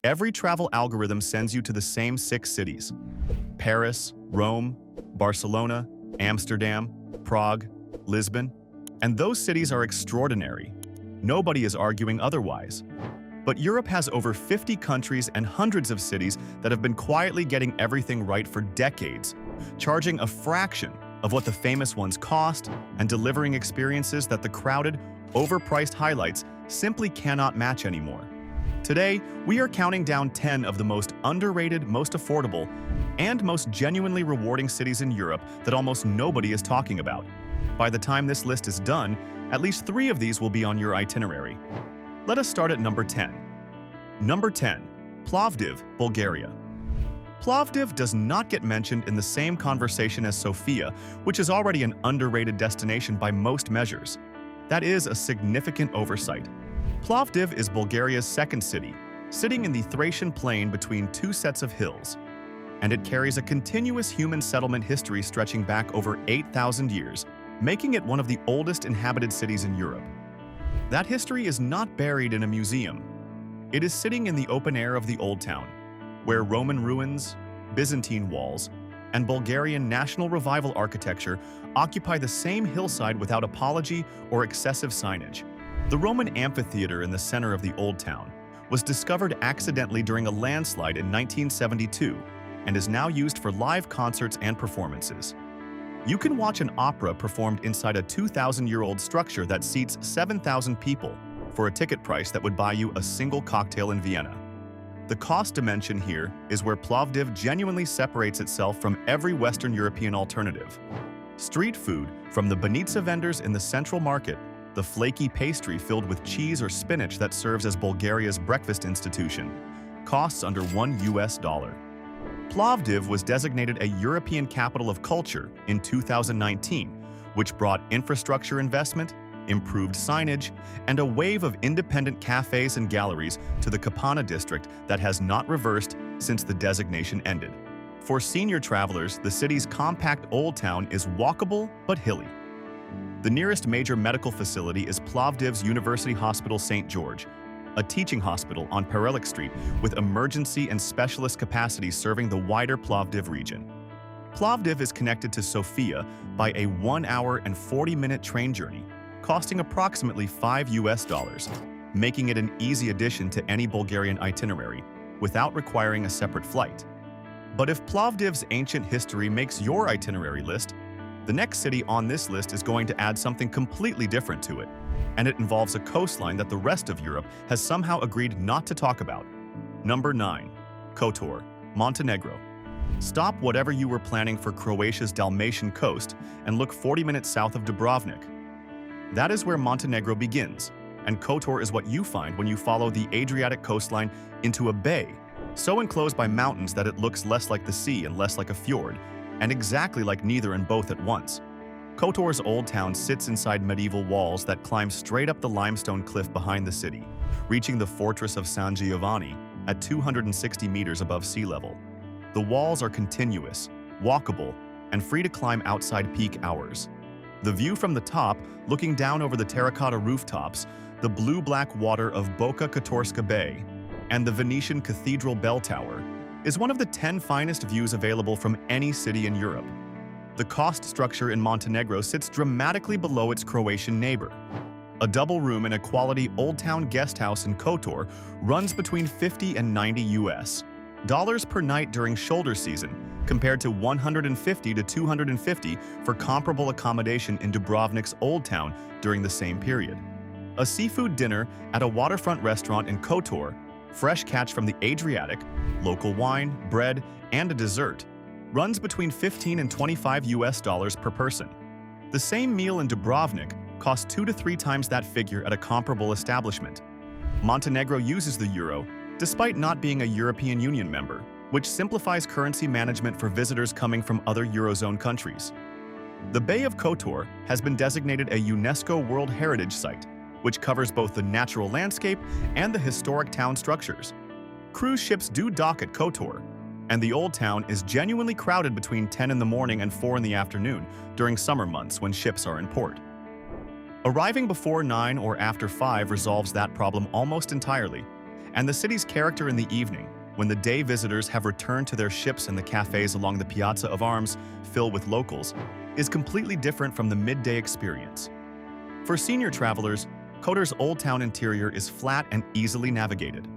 Every travel algorithm sends you to the same 6 cities: Paris, Rome, Barcelona, Amsterdam, Prague, Lisbon. And those cities are extraordinary. Nobody is arguing otherwise. But Europe has over 50 countries and hundreds of cities that have been quietly getting everything right for decades, charging a fraction of what the famous ones cost and delivering experiences that the crowded, overpriced highlights simply cannot match anymore. Today, we are counting down 10 of the most underrated, most affordable, and most genuinely rewarding cities in Europe that almost nobody is talking about. By the time this list is done, at least 3 of these will be on your itinerary. Let us start at number 10. Number 10. Plovdiv, Bulgaria. Plovdiv does not get mentioned in the same conversation as Sofia, which is already an underrated destination by most measures. That is a significant oversight. Plovdiv is Bulgaria's second city, sitting in the Thracian plain between 2 sets of hills. And it carries a continuous human settlement history stretching back over 8,000 years, making it one of the oldest inhabited cities in Europe. That history is not buried in a museum. It is sitting in the open air of the Old Town, where Roman ruins, Byzantine walls, and Bulgarian National Revival architecture occupy the same hillside without apology or excessive signage. The Roman amphitheater in the center of the Old Town was discovered accidentally during a landslide in 1972 and is now used for live concerts and performances. You can watch an opera performed inside a 2,000-year-old structure that seats 7,000 people for a ticket price that would buy you a single cocktail in Vienna. The cost dimension here is where Plovdiv genuinely separates itself from every Western European alternative. Street food, from the banitsa vendors in the central market, the flaky pastry filled with cheese or spinach that serves as Bulgaria's breakfast institution, costs under $1. Plovdiv was designated a European Capital of Culture in 2019, which brought infrastructure investment, improved signage, and a wave of independent cafes and galleries to the Kapana district that has not reversed since the designation ended. For senior travelers, the city's compact Old Town is walkable but hilly. The nearest major medical facility is Plovdiv's University Hospital St. George, a teaching hospital on Perelik Street with emergency and specialist capacity serving the wider Plovdiv region. Plovdiv is connected to Sofia by a 1-hour and 40-minute train journey, costing approximately $5, making it an easy addition to any Bulgarian itinerary without requiring a separate flight. But if Plovdiv's ancient history makes your itinerary list, the next city on this list is going to add something completely different to it, and it involves a coastline that the rest of Europe has somehow agreed not to talk about. Number 9. Kotor, Montenegro. Stop whatever you were planning for Croatia's Dalmatian coast and look 40 minutes south of Dubrovnik. That is where Montenegro begins, and Kotor is what you find when you follow the Adriatic coastline into a bay, so enclosed by mountains that it looks less like the sea and less like a fjord, and exactly like neither and both at once. Kotor's Old Town sits inside medieval walls that climb straight up the limestone cliff behind the city, reaching the fortress of San Giovanni at 260 meters above sea level. The walls are continuous, walkable, and free to climb outside peak hours. The view from the top, looking down over the terracotta rooftops, the blue-black water of Boka Kotorska Bay, and the Venetian Cathedral Bell Tower, is one of the 10 finest views available from any city in Europe. The cost structure in Montenegro sits dramatically below its Croatian neighbor. A double room in a quality Old Town guest house in Kotor runs between $50 and $90 per night during shoulder season, compared to $150 to $250 for comparable accommodation in Dubrovnik's Old Town during the same period. A seafood dinner at a waterfront restaurant in Kotor, fresh catch from the Adriatic, local wine, bread, and a dessert, runs between $15 and $25 per person. The same meal in Dubrovnik costs 2 to 3 times that figure at a comparable establishment. Montenegro uses the euro, despite not being a European Union member, which simplifies currency management for visitors coming from other Eurozone countries. The Bay of Kotor has been designated a UNESCO World Heritage Site, which covers both the natural landscape and the historic town structures. Cruise ships do dock at Kotor, and the Old Town is genuinely crowded between 10 in the morning and 4 in the afternoon during summer months when ships are in port. Arriving before 9 or after 5 resolves that problem almost entirely, And the city's character in the evening, when the day visitors have returned to their ships and the cafes along the Piazza of Arms fill with locals, is completely different from the midday experience. For senior travelers, Kotor's Old Town interior is flat and easily navigated.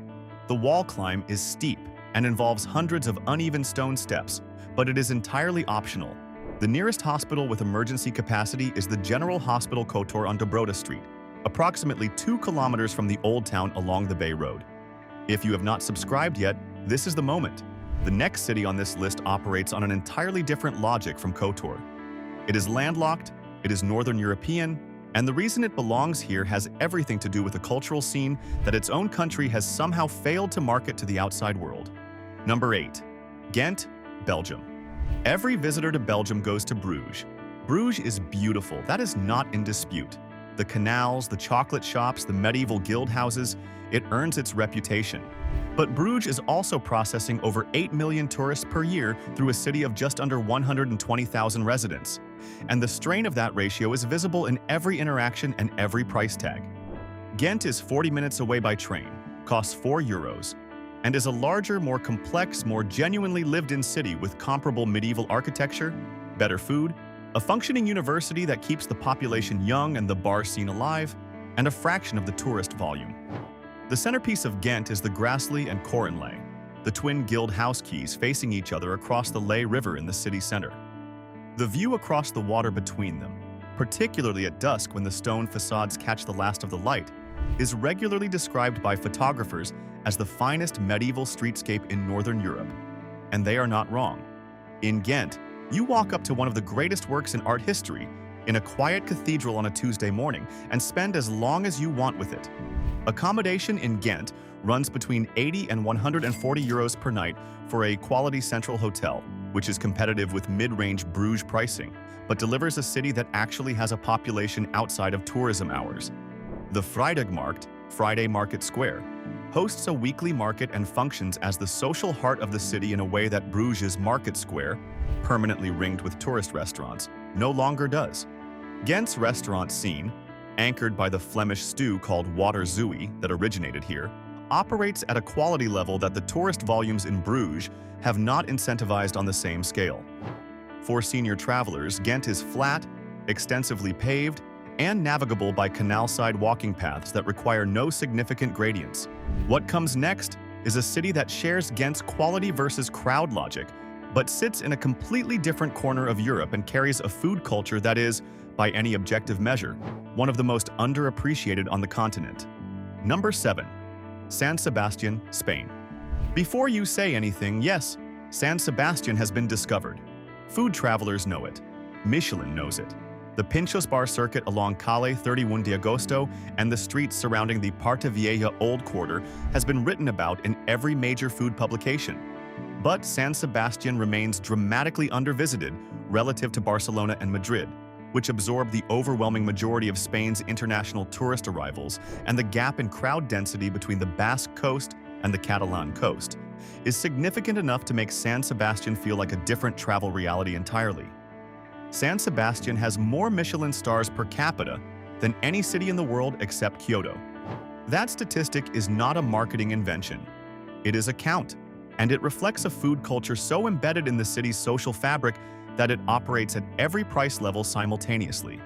The wall climb is steep and involves hundreds of uneven stone steps, but it is entirely optional. The nearest hospital with emergency capacity is the General Hospital Kotor on Dobrota Street, approximately 2 kilometers from the Old Town along the Bay Road. If you have not subscribed yet, this is the moment. The next city on this list operates on an entirely different logic from Kotor. It is landlocked, it is Northern European, and the reason it belongs here has everything to do with a cultural scene that its own country has somehow failed to market to the outside world. Number 8. Ghent, Belgium. Every visitor to Belgium goes to Bruges. Bruges is beautiful, that is not in dispute. The canals, the chocolate shops, the medieval guild houses, it earns its reputation. But Bruges is also processing over 8 million tourists per year through a city of just under 120,000 residents. And the strain of that ratio is visible in every interaction and every price tag. Ghent is 40 minutes away by train, costs €4, and is a larger, more complex, more genuinely lived-in city with comparable medieval architecture, better food, a functioning university that keeps the population young and the bar scene alive, and a fraction of the tourist volume. The centerpiece of Ghent is the Grassley and Korenlay, the twin guild house keys facing each other across the Lay River in the city center. The view across the water between them, particularly at dusk when the stone facades catch the last of the light, is regularly described by photographers as the finest medieval streetscape in Northern Europe. And they are not wrong. In Ghent, you walk up to one of the greatest works in art history in a quiet cathedral on a Tuesday morning and spend as long as you want with it. Accommodation in Ghent runs between 80 and €140 per night for a quality central hotel, which is competitive with mid-range Bruges pricing, but delivers a city that actually has a population outside of tourism hours. The Vrijdagmarkt, Friday Market Square, hosts a weekly market and functions as the social heart of the city in a way that Bruges' Market Square, permanently ringed with tourist restaurants, no longer does. Ghent's restaurant scene, anchored by the Flemish stew called Water Zooey that originated here, operates at a quality level that the tourist volumes in Bruges have not incentivized on the same scale. For senior travelers, Ghent is flat, extensively paved, and navigable by canal-side walking paths that require no significant gradients. What comes next is a city that shares Ghent's quality versus crowd logic, but sits in a completely different corner of Europe and carries a food culture that is, by any objective measure, one of the most underappreciated on the continent. Number 7. San Sebastian, Spain. Before you say anything, yes, San Sebastian has been discovered. Food travelers know it. Michelin knows it. The Pinchos Bar circuit along Calle 31 de Agosto and the streets surrounding the Parte Vieja Old Quarter has been written about in every major food publication. But San Sebastian remains dramatically undervisited relative to Barcelona and Madrid, which absorb the overwhelming majority of Spain's international tourist arrivals, and the gap in crowd density between the Basque coast and the Catalan coast is significant enough to make San Sebastian feel like a different travel reality entirely. San Sebastian has more Michelin stars per capita than any city in the world except Kyoto. That statistic is not a marketing invention. It is a count, and it reflects a food culture so embedded in the city's social fabric that it operates at every price level simultaneously.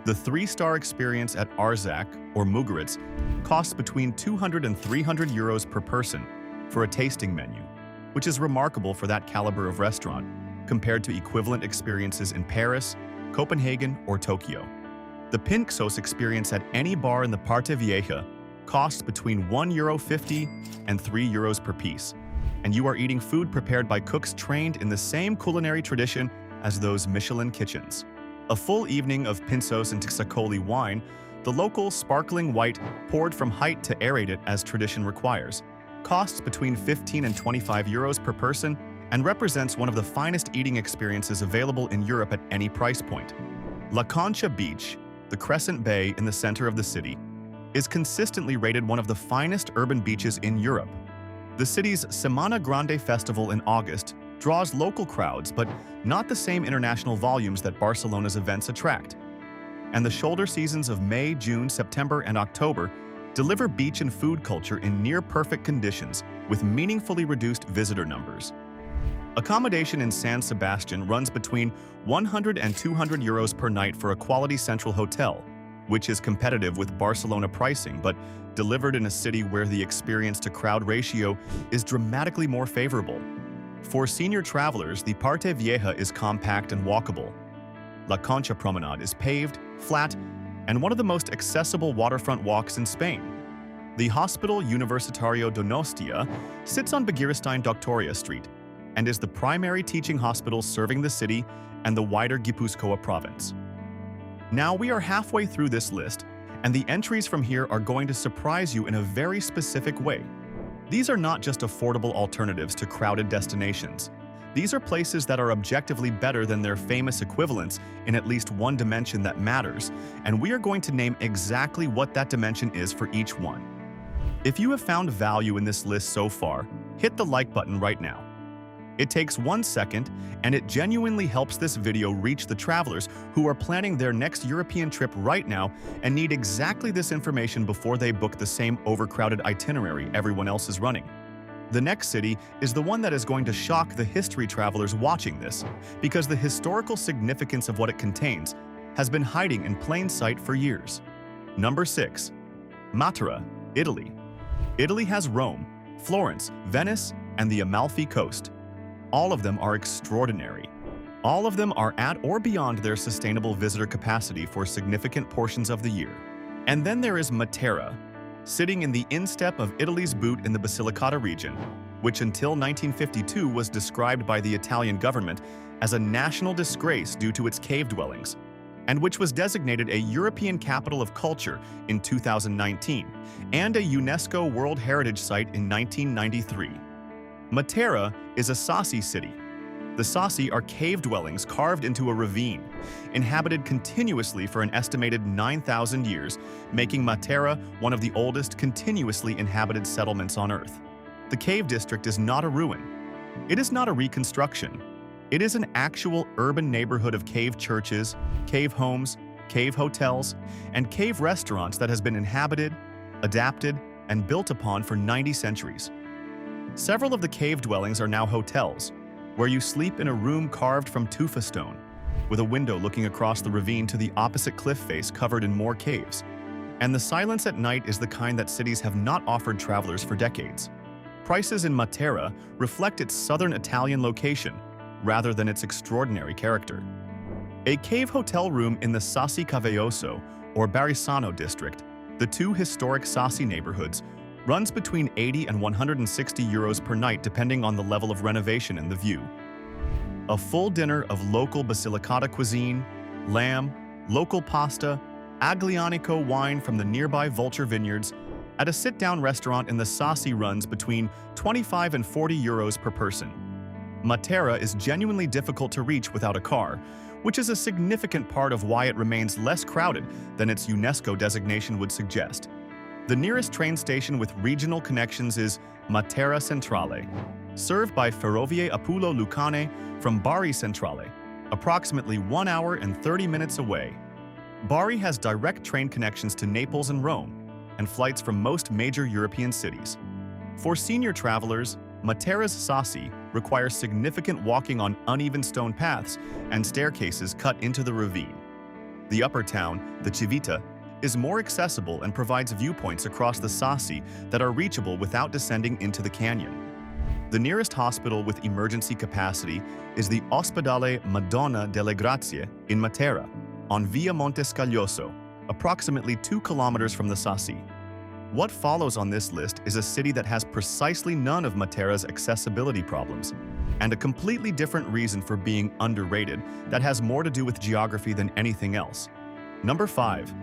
The 3-star experience at Arzak, or Mugaritz, costs between €200 and €300 per person for a tasting menu, which is remarkable for that caliber of restaurant, compared to equivalent experiences in Paris, Copenhagen, or Tokyo. The Pinchos experience at any bar in the Parte Vieja costs between €1.50 and €3 per piece, and you are eating food prepared by cooks trained in the same culinary tradition as those Michelin kitchens. A full evening of Pinchos and Txakoli wine, the local sparkling white poured from height to aerate it as tradition requires, costs between 15 and €25 per person and represents one of the finest eating experiences available in Europe at any price point. La Concha Beach, the Crescent Bay in the center of the city, is consistently rated one of the finest urban beaches in Europe. The city's Semana Grande festival in August draws local crowds, but not the same international volumes that Barcelona's events attract. And the shoulder seasons of May, June, September, and October deliver beach and food culture in near-perfect conditions with meaningfully reduced visitor numbers. Accommodation in San Sebastian runs between 100 and 200 euros per night for a quality central hotel, which is competitive with Barcelona pricing, but delivered in a city where the experience-to-crowd ratio is dramatically more favorable. For senior travelers, the Parte Vieja is compact and walkable. La Concha Promenade is paved, flat, and one of the most accessible waterfront walks in Spain. The Hospital Universitario Donostia sits on Begiristain Doctoria Street and is the primary teaching hospital serving the city and the wider Gipuzkoa province. Now we are halfway through this list, and the entries from here are going to surprise you in a very specific way. These are not just affordable alternatives to crowded destinations. These are places that are objectively better than their famous equivalents in at least one dimension that matters, and we are going to name exactly what that dimension is for each one. If you have found value in this list so far, hit the like button right now. It takes 1 second, and it genuinely helps this video reach the travelers who are planning their next European trip right now and need exactly this information before they book the same overcrowded itinerary everyone else is running. The next city is the one that is going to shock the history travelers watching this, because the historical significance of what it contains has been hiding in plain sight for years. Number 6. Matera, Italy. Italy has Rome, Florence, Venice, and the Amalfi Coast. All of them are extraordinary. All of them are at or beyond their sustainable visitor capacity for significant portions of the year. And then there is Matera, sitting in the instep of Italy's boot in the Basilicata region, which until 1952 was described by the Italian government as a national disgrace due to its cave dwellings, and which was designated a European Capital of Culture in 2019 and a UNESCO World Heritage Site in 1993. Matera is a Sassi city. The Sassi are cave dwellings carved into a ravine, inhabited continuously for an estimated 9,000 years, making Matera one of the oldest continuously inhabited settlements on Earth. The cave district is not a ruin. It is not a reconstruction. It is an actual urban neighborhood of cave churches, cave homes, cave hotels, and cave restaurants that has been inhabited, adapted, and built upon for 90 centuries. Several of the cave dwellings are now hotels, where you sleep in a room carved from tufa stone, with a window looking across the ravine to the opposite cliff face covered in more caves. And the silence at night is the kind that cities have not offered travelers for decades. Prices in Matera reflect its southern Italian location, rather than its extraordinary character. A cave hotel room in the Sassi Caveoso, or Barisano district, the two historic Sassi neighborhoods, runs between 80 and 160 euros per night depending on the level of renovation and the view. A full dinner of local Basilicata cuisine, lamb, local pasta, Aglianico wine from the nearby Vulture Vineyards, at a sit-down restaurant in the Sassi runs between 25 and 40 euros per person. Matera is genuinely difficult to reach without a car, which is a significant part of why it remains less crowded than its UNESCO designation would suggest. The nearest train station with regional connections is Matera Centrale, served by Ferrovie Apullo Lucane from Bari Centrale, approximately 1 hour and 30 minutes away. Bari has direct train connections to Naples and Rome, and flights from most major European cities. For senior travelers, Matera's Sassi requires significant walking on uneven stone paths and staircases cut into the ravine. The upper town, the Civita, is more accessible and provides viewpoints across the Sassi that are reachable without descending into the canyon. The nearest hospital with emergency capacity is the Ospedale Madonna delle Grazie in Matera, on Via Monte Scaglioso, approximately 2 kilometers from the Sassi. What follows on this list is a city that has precisely none of Matera's accessibility problems, and a completely different reason for being underrated that has more to do with geography than anything else. Number 5.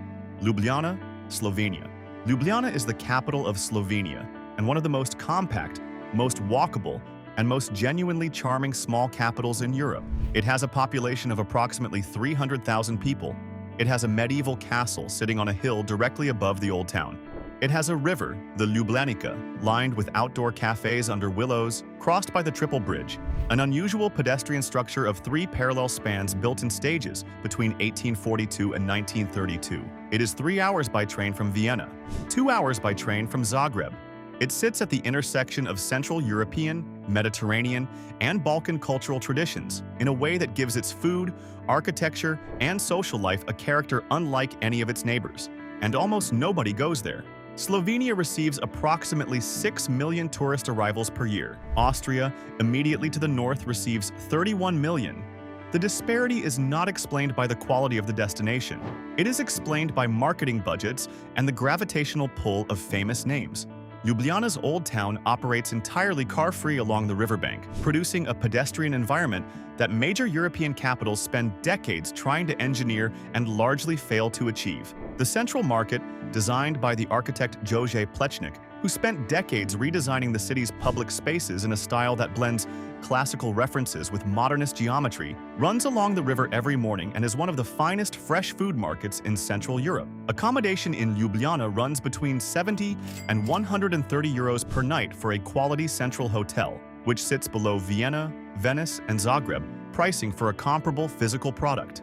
Ljubljana, Slovenia. Ljubljana is the capital of Slovenia and one of the most compact, most walkable, and most genuinely charming small capitals in Europe. It has a population of approximately 300,000 people. It has a medieval castle sitting on a hill directly above the old town. It has a river, the Ljubljanica, lined with outdoor cafes under willows, crossed by the Triple Bridge, an unusual pedestrian structure of 3 parallel spans built in stages between 1842 and 1932. It is 3 hours by train from Vienna, 2 hours by train from Zagreb. It sits at the intersection of Central European, Mediterranean, and Balkan cultural traditions in a way that gives its food, architecture, and social life a character unlike any of its neighbors. And almost nobody goes there. Slovenia receives approximately 6 million tourist arrivals per year. Austria, immediately to the north, receives 31 million. The disparity is not explained by the quality of the destination. It is explained by marketing budgets and the gravitational pull of famous names. Ljubljana's Old Town operates entirely car-free along the riverbank, producing a pedestrian environment that major European capitals spend decades trying to engineer and largely fail to achieve. The Central Market, designed by the architect Jože Plečnik, who spent decades redesigning the city's public spaces in a style that blends classical references with modernist geometry, runs along the river every morning and is one of the finest fresh food markets in Central Europe. Accommodation in Ljubljana runs between 70 and 130 euros per night for a quality central hotel, which sits below Vienna, Venice, and Zagreb, pricing for a comparable physical product.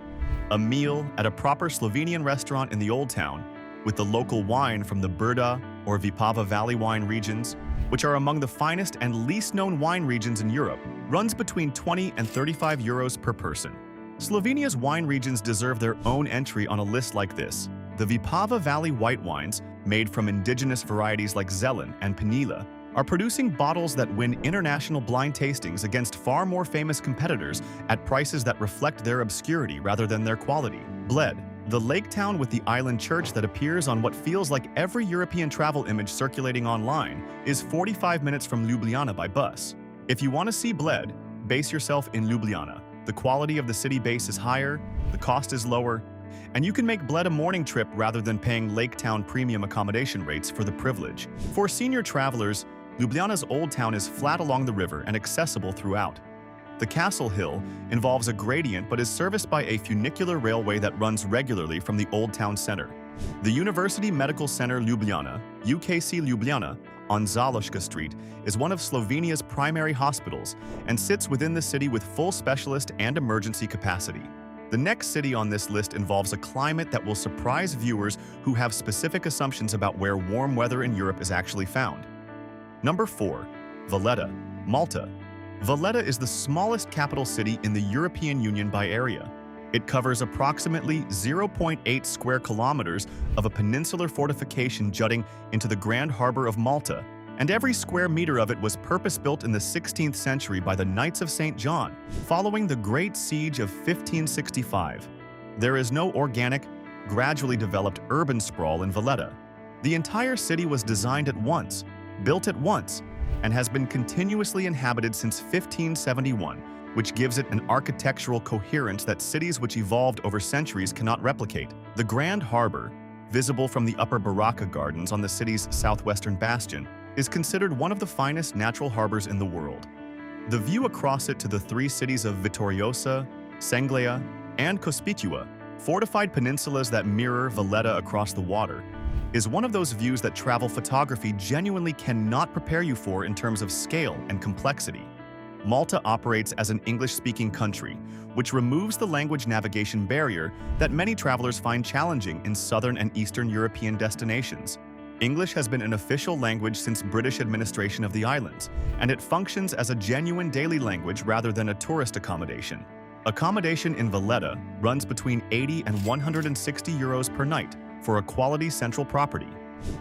A meal at a proper Slovenian restaurant in the Old Town, with the local wine from the Brda or Vipava Valley wine regions, which are among the finest and least known wine regions in Europe, runs between 20 and 35 euros per person. Slovenia's wine regions deserve their own entry on a list like this. The Vipava Valley white wines, made from indigenous varieties like Zelen and Penila, are producing bottles that win international blind tastings against far more famous competitors at prices that reflect their obscurity rather than their quality. Bled, the lake town with the island church that appears on what feels like every European travel image circulating online, is 45 minutes from Ljubljana by bus. If you want to see Bled, base yourself in Ljubljana. The quality of the city base is higher, the cost is lower, and you can make Bled a morning trip rather than paying lake town premium accommodation rates for the privilege. For senior travelers, Ljubljana's Old Town is flat along the river and accessible throughout. The Castle Hill involves a gradient but is serviced by a funicular railway that runs regularly from the Old Town Center. The University Medical Center Ljubljana, UKC Ljubljana, on Zaloška Street, is one of Slovenia's primary hospitals and sits within the city with full specialist and emergency capacity. The next city on this list involves a climate that will surprise viewers who have specific assumptions about where warm weather in Europe is actually found. Number 4. Valletta, Malta. Valletta is the smallest capital city in the European Union by area. It covers approximately 0.8 square kilometers of a peninsular fortification jutting into the Grand Harbor of Malta, and every square meter of it was purpose-built in the 16th century by the Knights of St. John, following the Great Siege of 1565. There is no organic, gradually developed urban sprawl in Valletta. The entire city was designed at once, built at once, and has been continuously inhabited since 1571, which gives it an architectural coherence that cities which evolved over centuries cannot replicate. The Grand Harbor, visible from the Upper Baraka Gardens on the city's southwestern bastion, is considered one of the finest natural harbors in the world. The view across it to the 3 cities of Vittoriosa, Senglea, and Cospicuo, fortified peninsulas that mirror Valletta across the water, is one of those views that travel photography genuinely cannot prepare you for in terms of scale and complexity. Malta operates as an English-speaking country, which removes the language navigation barrier that many travelers find challenging in southern and eastern European destinations. English has been an official language since British administration of the islands, and it functions as a genuine daily language rather than a tourist accommodation. Accommodation in Valletta runs between 80 and 160 euros per night for a quality central property.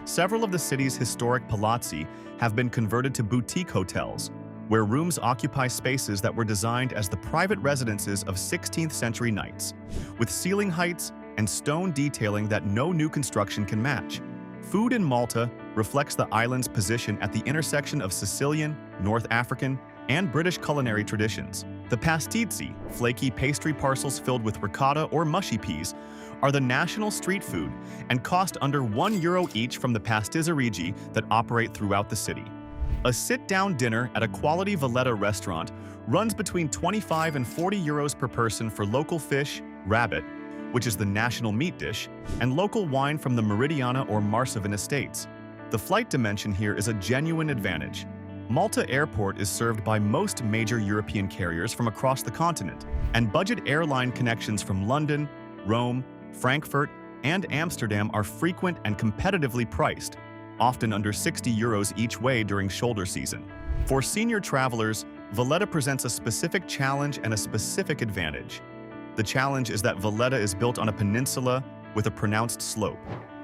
Several of the city's historic palazzi have been converted to boutique hotels, where rooms occupy spaces that were designed as the private residences of 16th century knights, with ceiling heights and stone detailing that no new construction can match. Food in Malta reflects the island's position at the intersection of Sicilian, North African, and British culinary traditions. The pastizi, flaky pastry parcels filled with ricotta or mushy peas, are the national street food and cost under €1 each from the pasticcerie that operate throughout the city. A sit-down dinner at a quality Valletta restaurant runs between 25 and 40 euros per person for local fish, rabbit, which is the national meat dish, and local wine from the Meridiana or Marsovan estates. The flight dimension here is a genuine advantage. Malta Airport is served by most major European carriers from across the continent, and budget airline connections from London, Rome, Frankfurt, and Amsterdam are frequent and competitively priced, often under 60 euros each way during shoulder season. For senior travelers, Valletta presents a specific challenge and a specific advantage. The challenge is that Valletta is built on a peninsula with a pronounced slope,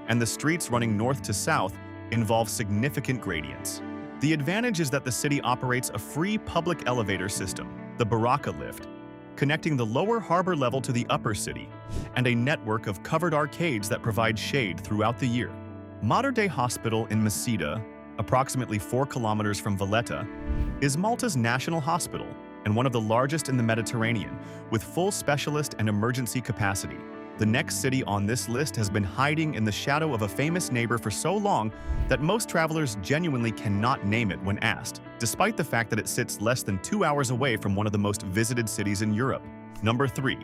and the streets running north to south involve significant gradients. The advantage is that the city operates a free public elevator system, the Baraka lift, connecting the lower harbor level to the upper city, and a network of covered arcades that provide shade throughout the year. Mater Dei Hospital in Mesida, approximately 4 kilometers from Valletta, is Malta's national hospital and one of the largest in the Mediterranean, with full specialist and emergency capacity. The next city on this list has been hiding in the shadow of a famous neighbor for so long that most travelers genuinely cannot name it when asked, despite the fact that it sits less than 2 hours away from one of the most visited cities in Europe. Number 3.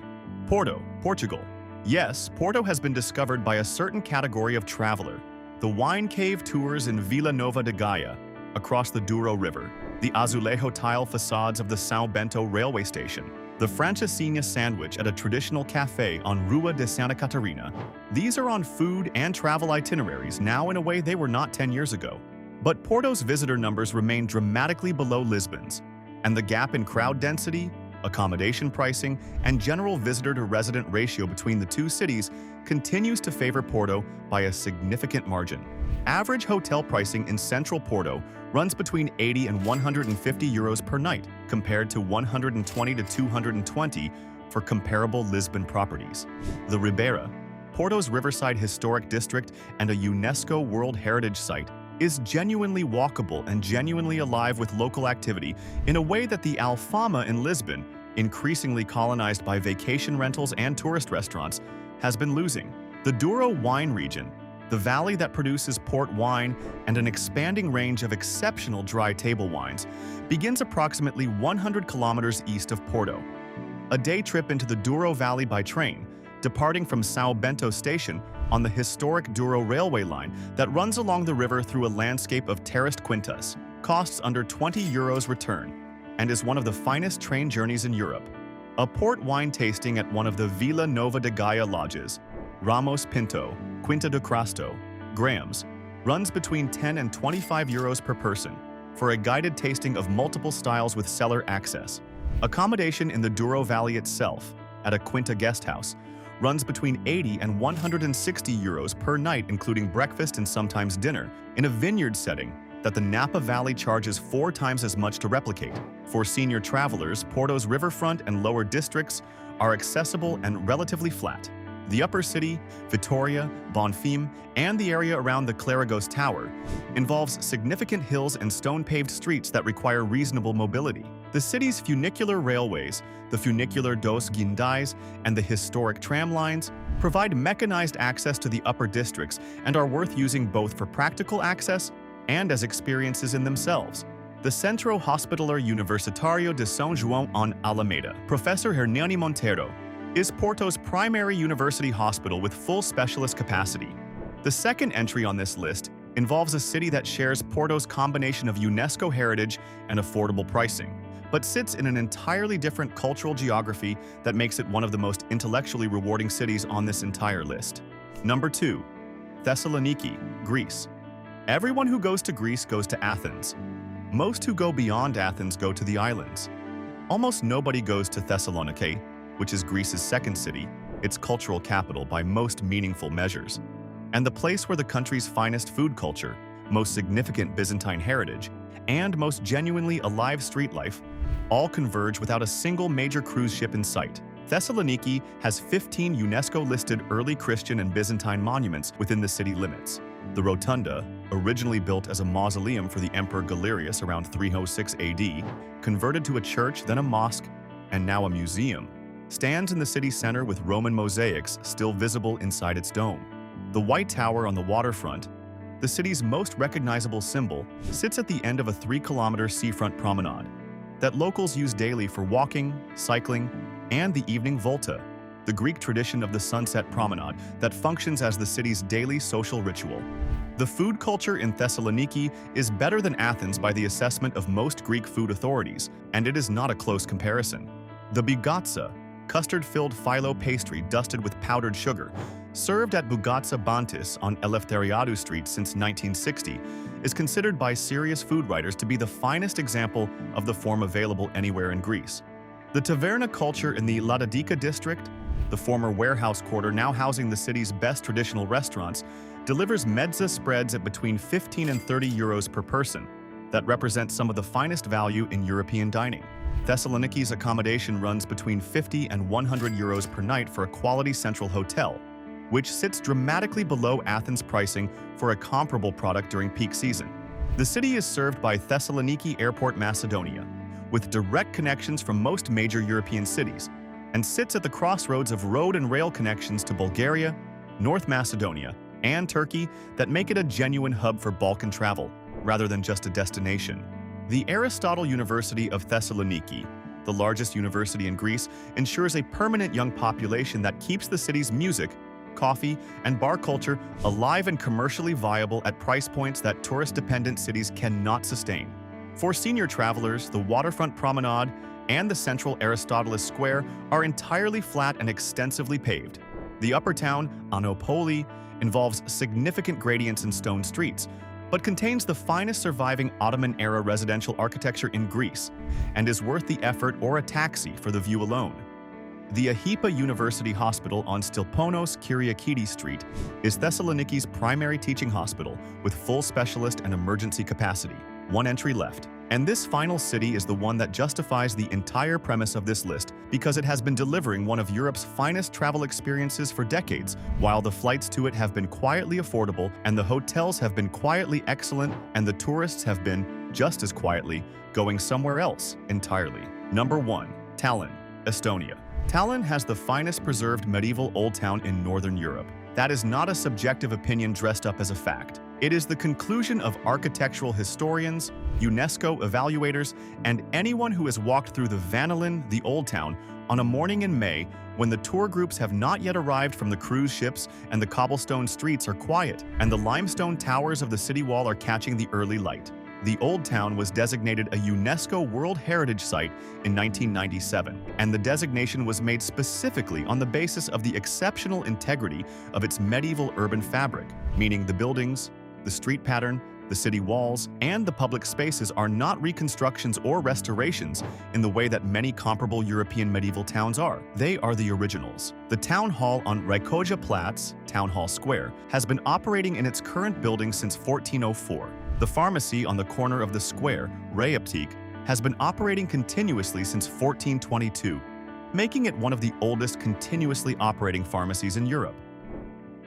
Porto, Portugal. Yes, Porto has been discovered by a certain category of traveler. The wine cave tours in Vila Nova de Gaia, across the Douro River, the azulejo tile facades of the São Bento railway station, the Francesinha sandwich at a traditional cafe on Rua de Santa Catarina. These are on food and travel itineraries now in a way they were not 10 years ago. But Porto's visitor numbers remain dramatically below Lisbon's, and the gap in crowd density, accommodation pricing, and general visitor-to-resident ratio between the two cities continues to favor Porto by a significant margin. Average hotel pricing in central Porto runs between 80 and 150 euros per night, compared to 120 to 220 for comparable Lisbon properties. The Ribeira, Porto's riverside historic district and a UNESCO World Heritage Site, is genuinely walkable and genuinely alive with local activity in a way that the Alfama in Lisbon, increasingly colonized by vacation rentals and tourist restaurants, has been losing. The Douro wine region, the valley that produces port wine and an expanding range of exceptional dry table wines, begins approximately 100 kilometers east of Porto. A day trip into the Douro Valley by train, departing from São Bento station on the historic Douro railway line that runs along the river through a landscape of terraced quintas, costs under 20 euros return, and is one of the finest train journeys in Europe. A port wine tasting at one of the Vila Nova de Gaia lodges, Ramos Pinto, Quinta do Crasto, Grams, runs between 10 and 25 euros per person for a guided tasting of multiple styles with cellar access. Accommodation in the Douro Valley itself, at a Quinta guest house, runs between 80 and 160 euros per night, including breakfast and sometimes dinner, in a vineyard setting that the Napa Valley charges 4 times as much to replicate. For senior travelers, Porto's riverfront and lower districts are accessible and relatively flat. The upper city, Vitoria, Bonfim, and the area around the Clarigos Tower involves significant hills and stone-paved streets that require reasonable mobility. The city's funicular railways, the Funicular dos Guindais, and the historic tram lines provide mechanized access to the upper districts and are worth using both for practical access and as experiences in themselves. The Centro Hospitalar Universitario de São João on Alameda, Professor Hernani Monteiro, is Porto's primary university hospital with full specialist capacity. The second entry on this list involves a city that shares Porto's combination of UNESCO heritage and affordable pricing, but sits in an entirely different cultural geography that makes it one of the most intellectually rewarding cities on this entire list. Number 2. Thessaloniki, Greece. Everyone who goes to Greece goes to Athens. Most who go beyond Athens go to the islands. Almost nobody goes to Thessaloniki, which is Greece's second city, its cultural capital by most meaningful measures, and the place where the country's finest food culture, most significant Byzantine heritage, and most genuinely alive street life all converge without a single major cruise ship in sight. Thessaloniki has 15 UNESCO-listed early Christian and Byzantine monuments within the city limits. The Rotunda, originally built as a mausoleum for the Emperor Galerius around 306 AD, converted to a church, then a mosque, and now a museum, stands in the city center with Roman mosaics still visible inside its dome. The White Tower on the waterfront, the city's most recognizable symbol, sits at the end of a 3-kilometer seafront promenade that locals use daily for walking, cycling, and the evening volta. the Greek tradition of the sunset promenade that functions as the city's daily social ritual. The food culture in Thessaloniki is better than Athens by the assessment of most Greek food authorities, and it is not a close comparison. The bigatsa, custard-filled phyllo pastry dusted with powdered sugar, served at Bugatsa Bantis on Eleftheriadou Street since 1960, is considered by serious food writers to be the finest example of the form available anywhere in Greece. The taverna culture in the Ladadica district, the former warehouse quarter now housing the city's best traditional restaurants, delivers mezza spreads at between 15 and 30 euros per person that represent some of the finest value in European dining. Thessaloniki's accommodation runs between 50 and 100 euros per night for a quality central hotel, which sits dramatically below Athens' pricing for a comparable product during peak season. The city is served by Thessaloniki Airport Macedonia, with direct connections from most major European cities, and sits at the crossroads of road and rail connections to Bulgaria, North Macedonia, and Turkey that make it a genuine hub for Balkan travel, rather than just a destination. The Aristotle University of Thessaloniki, the largest university in Greece, ensures a permanent young population that keeps the city's music, coffee, and bar culture alive and commercially viable at price points that tourist-dependent cities cannot sustain. For senior travelers, the waterfront promenade and the central Aristoteles Square are entirely flat and extensively paved. The upper town, Anopoli, involves significant gradients and stone streets, but contains the finest surviving Ottoman-era residential architecture in Greece, and is worth the effort or a taxi for the view alone. The Ahipa University Hospital on Stilponos Kyriakidis Street is Thessaloniki's primary teaching hospital with full specialist and emergency capacity. One entry left. And this final city is the one that justifies the entire premise of this list because it has been delivering one of Europe's finest travel experiences for decades, while the flights to it have been quietly affordable and the hotels have been quietly excellent and the tourists have been, just as quietly, going somewhere else entirely. Number 1. Tallinn, Estonia. Tallinn has the finest preserved medieval old town in Northern Europe. That is not a subjective opinion dressed up as a fact. It is the conclusion of architectural historians, UNESCO evaluators, and anyone who has walked through the Vanillin, the Old Town, on a morning in May when the tour groups have not yet arrived from the cruise ships and the cobblestone streets are quiet and the limestone towers of the city wall are catching the early light. The Old Town was designated a UNESCO World Heritage Site in 1997, and the designation was made specifically on the basis of the exceptional integrity of its medieval urban fabric, meaning the buildings, the street pattern, the city walls, and the public spaces are not reconstructions or restorations in the way that many comparable European medieval towns are. They are the originals. The town hall on Rajkoja Platz, Town Hall Square, has been operating in its current building since 1404. The pharmacy on the corner of the square, Rayaptik, has been operating continuously since 1422, making it one of the oldest continuously operating pharmacies in Europe.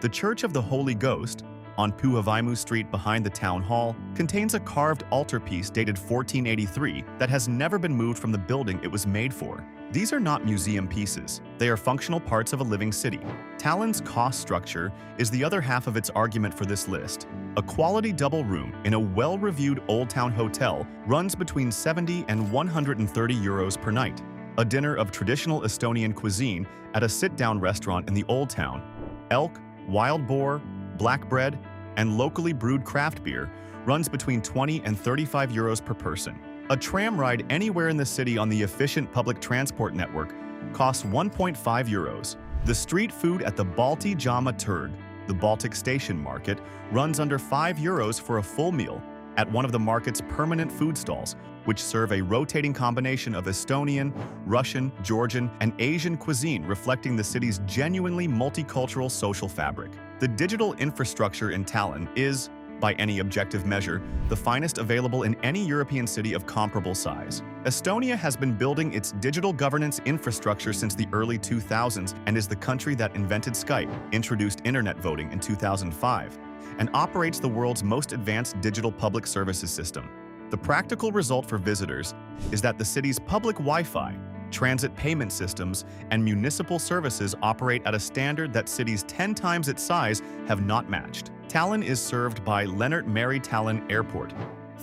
The Church of the Holy Ghost, on Puhavaimu Street behind the town hall, contains a carved altarpiece dated 1483 that has never been moved from the building it was made for. These are not museum pieces. They are functional parts of a living city. Tallinn's cost structure is the other half of its argument for this list. A quality double room in a well-reviewed Old Town hotel runs between 70 and 130 euros per night. A dinner of traditional Estonian cuisine at a sit-down restaurant in the Old Town, elk, wild boar, black bread, and locally brewed craft beer runs between 20 and 35 euros per person. A tram ride anywhere in the city on the efficient public transport network costs 1.5 euros. The street food at the Balti Jama Turg, the Baltic Station Market, runs under 5 euros for a full meal at one of the market's permanent food stalls, which serve a rotating combination of Estonian, Russian, Georgian, and Asian cuisine reflecting the city's genuinely multicultural social fabric. The digital infrastructure in Tallinn is, by any objective measure, the finest available in any European city of comparable size. Estonia has been building its digital governance infrastructure since the early 2000s and is the country that invented Skype, introduced internet voting in 2005, and operates the world's most advanced digital public services system. The practical result for visitors is that the city's public Wi-Fi, transit payment systems, and municipal services operate at a standard that cities 10 times its size have not matched. Tallinn is served by Lennart Meri Tallinn Airport,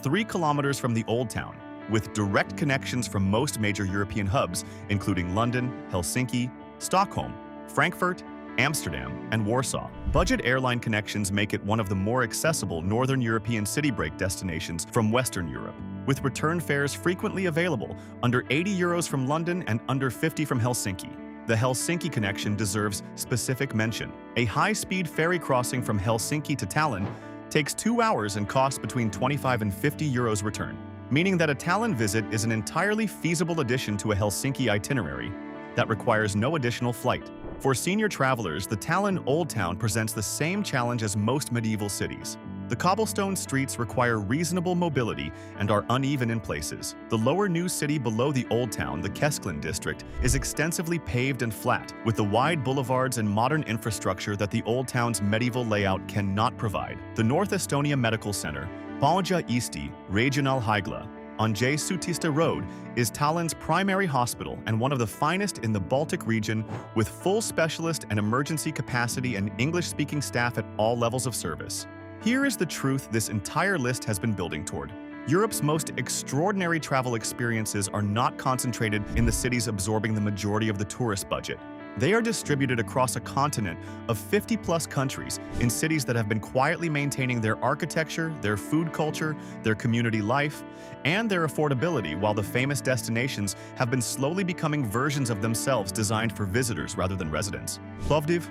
3 kilometers from the Old Town, with direct connections from most major European hubs, including London, Helsinki, Stockholm, Frankfurt, Amsterdam, and Warsaw. Budget airline connections make it one of the more accessible Northern European city break destinations from Western Europe, with return fares frequently available, under €80 from London and under 50 from Helsinki. The Helsinki connection deserves specific mention. A high-speed ferry crossing from Helsinki to Tallinn takes 2 hours and costs between 25 and €50 return, meaning that a Tallinn visit is an entirely feasible addition to a Helsinki itinerary that requires no additional flight. For senior travelers, the Tallinn Old Town presents the same challenge as most medieval cities. The cobblestone streets require reasonable mobility and are uneven in places. The lower new city below the Old Town, the Kesklen district, is extensively paved and flat, with the wide boulevards and modern infrastructure that the Old Town's medieval layout cannot provide. The North Estonia Medical Center, Palja Eesti Regional Haigla, on J. Sutista Road, is Tallinn's primary hospital and one of the finest in the Baltic region, with full specialist and emergency capacity and English-speaking staff at all levels of service. Here is the truth this entire list has been building toward. Europe's most extraordinary travel experiences are not concentrated in the cities absorbing the majority of the tourist budget. They are distributed across a continent of 50-plus countries in cities that have been quietly maintaining their architecture, their food culture, their community life, and their affordability, while the famous destinations have been slowly becoming versions of themselves designed for visitors rather than residents. Plovdiv,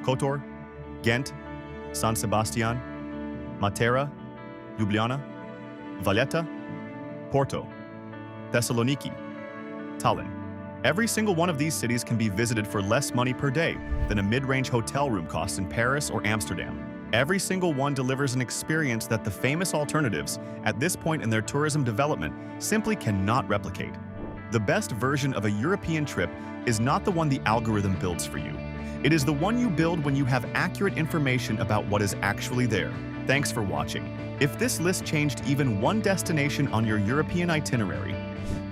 Kotor, Ghent, San Sebastian, Matera, Ljubljana, Valletta, Porto, Thessaloniki, Tallinn. Every single one of these cities can be visited for less money per day than a mid-range hotel room costs in Paris or Amsterdam. Every single one delivers an experience that the famous alternatives, at this point in their tourism development, simply cannot replicate. The best version of a European trip is not the one the algorithm builds for you. It is the one you build when you have accurate information about what is actually there. Thanks for watching. If this list changed even one destination on your European itinerary,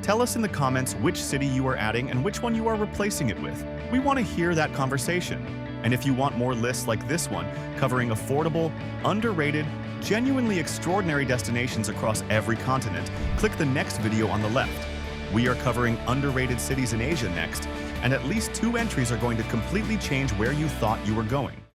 tell us in the comments which city you are adding and which one you are replacing it with. We want to hear that conversation. And if you want more lists like this one, covering affordable, underrated, genuinely extraordinary destinations across every continent, click the next video on the left. We are covering underrated cities in Asia next, and at least 2 entries are going to completely change where you thought you were going.